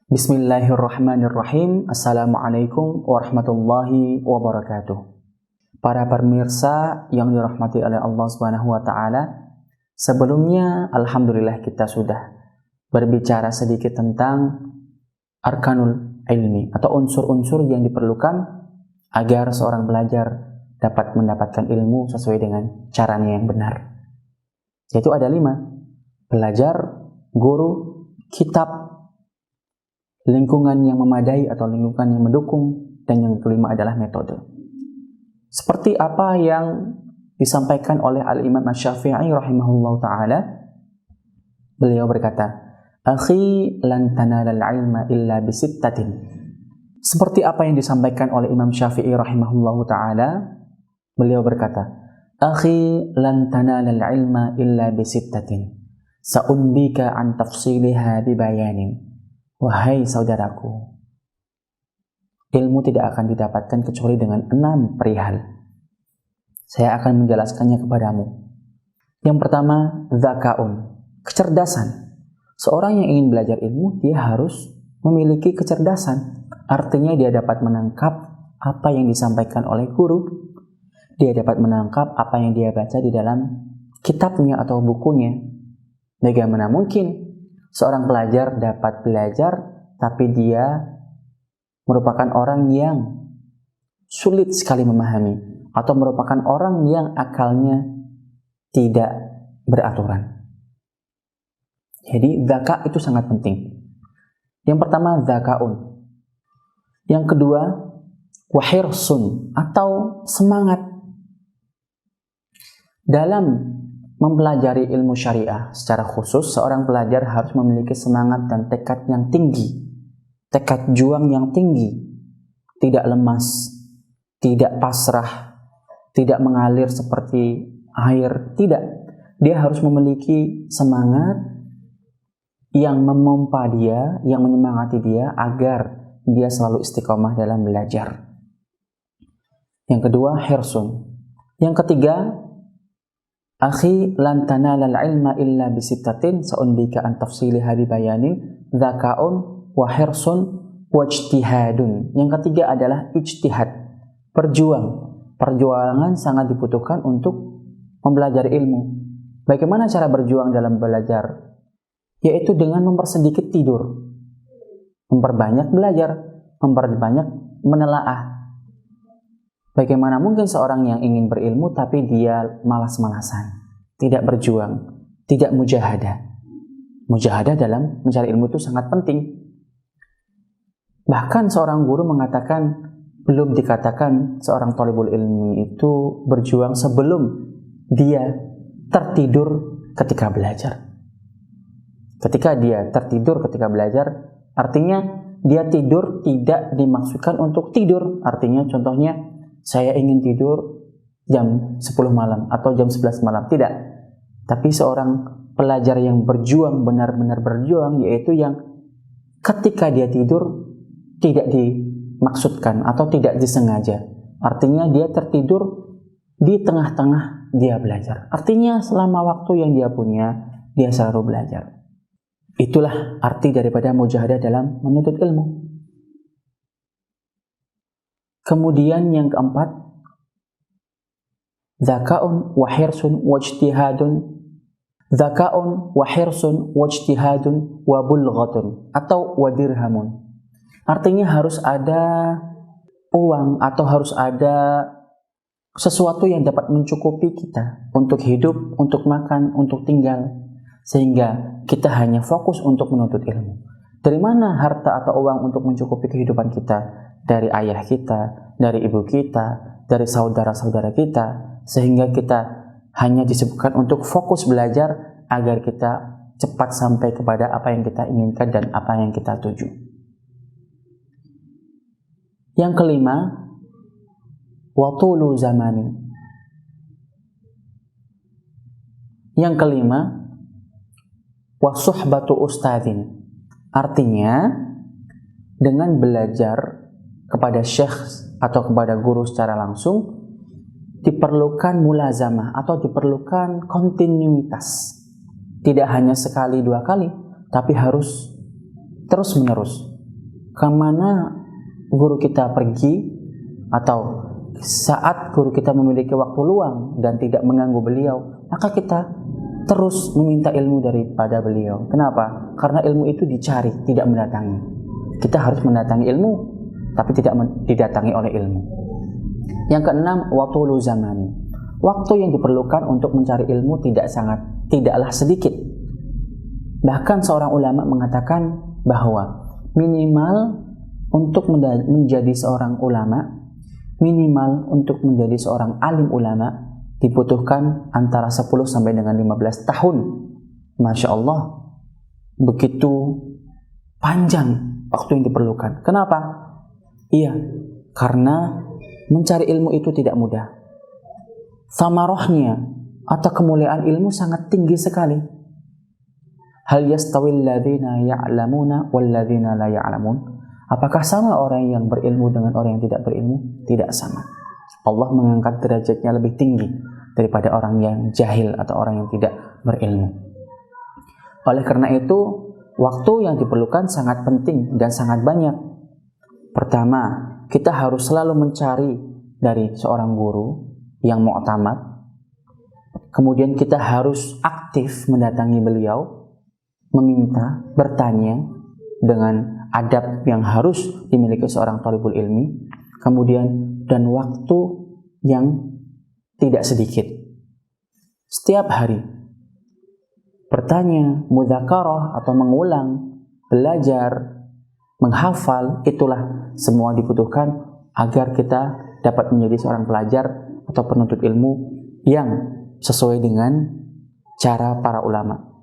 Bismillahirrahmanirrahim. Assalamualaikum warahmatullahi wabarakatuh. Para pemirsa yang dirahmati oleh Allah Subhanahu wa taala, sebelumnya alhamdulillah kita sudah berbicara sedikit tentang arkanul ilmi atau unsur-unsur yang diperlukan agar seorang belajar dapat mendapatkan ilmu sesuai dengan caranya yang benar. Yaitu ada 5: belajar, guru, kitab, lingkungan yang memadai atau lingkungan yang mendukung, dan yang kelima adalah metode. Seperti apa yang disampaikan oleh Al-Imam Asy-Syafi'i rahimahullahu ta'ala, beliau berkata, "Akhi lan tanalal ilma illa bisittatin." Seperti apa yang disampaikan oleh Imam Syafi'i rahimahullahu ta'ala, beliau berkata, "Akhi lan tanalal ilma illa bisittatin, sa'unbika an tafsiliha bibayanin." Wahai saudaraku, ilmu tidak akan didapatkan kecuali dengan 6 perihal. Saya akan menjelaskannya kepadamu. Yang pertama, dzakaun, kecerdasan. Seorang yang ingin belajar ilmu, dia harus memiliki kecerdasan. Artinya dia dapat menangkap apa yang disampaikan oleh guru. Dia dapat menangkap apa yang dia baca di dalam kitabnya atau bukunya. Bagaimana mungkin seorang pelajar dapat belajar, tapi dia merupakan orang yang sulit sekali memahami, atau merupakan orang yang akalnya tidak beraturan. Jadi dzaka itu sangat penting. Yang pertama dzakaun. Yang kedua wahirsun atau semangat. Dalam mempelajari ilmu syariah secara khusus, seorang pelajar harus memiliki semangat dan tekad yang tinggi, tekad juang yang tinggi, tidak lemas, tidak pasrah, tidak mengalir seperti air, tidak. Dia harus memiliki semangat yang memompa dia, yang menyemangati dia agar dia selalu istiqomah dalam belajar. Yang kedua, hirsun. Yang ketiga, akhi lan tanalal ilma illa bisittatin, sa'undika an tafsiliha bibayanin, dzakaun wa hirsun wa ijtihadun. Yang ketiga adalah ijtihad, berjuang. Perjuangan sangat dibutuhkan untuk mempelajari ilmu. Bagaimana cara berjuang dalam belajar? Yaitu dengan mempersedikit tidur, memperbanyak belajar, memperbanyak menelaah. Bagaimana mungkin seorang yang ingin berilmu tapi dia malas-malasan, tidak berjuang, tidak mujahadah. Mujahadah dalam mencari ilmu itu sangat penting. Bahkan seorang guru mengatakan, belum dikatakan seorang thalibul ilmi itu berjuang sebelum dia tertidur ketika belajar. Ketika dia tertidur ketika belajar, artinya dia tidur tidak dimaksudkan untuk tidur. Artinya contohnya, saya ingin tidur jam 10 malam atau jam 11 malam. Tidak. Tapi seorang pelajar yang berjuang, benar-benar berjuang, yaitu yang ketika dia tidur tidak dimaksudkan atau tidak disengaja. Artinya dia tertidur di tengah-tengah dia belajar. Artinya selama waktu yang dia punya, dia selalu belajar. Itulah arti daripada mujahadah dalam menuntut ilmu. Kemudian yang keempat, dzakaun wa hirsun wa ijtihadun. Dzakaun wa hirsun wa ijtihadun wa bulghatun atau wa dirhamun. Artinya harus ada uang atau harus ada sesuatu yang dapat mencukupi kita untuk hidup, untuk makan, untuk tinggal, sehingga kita hanya fokus untuk menuntut ilmu. Dari mana harta atau uang untuk mencukupi kehidupan kita? Dari ayah kita, dari ibu kita, dari saudara-saudara kita, sehingga kita hanya disebutkan untuk fokus belajar agar kita cepat sampai kepada apa yang kita inginkan dan apa yang kita tuju. Yang kelima, watulu zamanin. Yang kelima, wasuhbatu ustadzin. Artinya, dengan belajar kepada syekh atau kepada guru secara langsung, diperlukan mulazamah atau diperlukan kontinuitas. Tidak hanya sekali 2 kali, tapi harus terus-menerus. kemana guru kita pergi, atau saat guru kita memiliki waktu luang dan tidak mengganggu beliau, maka kita terus meminta ilmu daripada beliau. Kenapa? Karena ilmu itu dicari, tidak mendatangi. Kita harus mendatangi ilmu, tapi tidak didatangi oleh ilmu. Yang keenam, wathulu zamani. Waktu yang diperlukan untuk mencari ilmu tidaklah sedikit. Bahkan seorang ulama mengatakan bahwa minimal untuk menjadi seorang ulama, minimal untuk menjadi seorang alim ulama dibutuhkan antara 10 sampai dengan 15 tahun. Masya Allah, begitu panjang waktu yang diperlukan. Kenapa? Iya, karena mencari ilmu itu tidak mudah. Thamarahnya atau kemuliaan ilmu sangat tinggi sekali. Hal yastawil ladzina ya'lamuna wal ladzina la ya'lamun. Apakah sama orang yang berilmu dengan orang yang tidak berilmu? Tidak sama. Allah mengangkat derajatnya lebih tinggi daripada orang yang jahil atau orang yang tidak berilmu. Oleh karena itu, waktu yang diperlukan sangat penting dan sangat banyak. Pertama, kita harus selalu mencari dari seorang guru yang mu'tamad. Kemudian kita harus aktif mendatangi beliau, meminta, bertanya dengan adab yang harus dimiliki seorang thalibul ilmi. Kemudian dan waktu yang tidak sedikit. Setiap hari bertanya, mudzakarah atau mengulang, belajar, menghafal, itulah semua dibutuhkan agar kita dapat menjadi seorang pelajar atau penuntut ilmu yang sesuai dengan cara para ulama.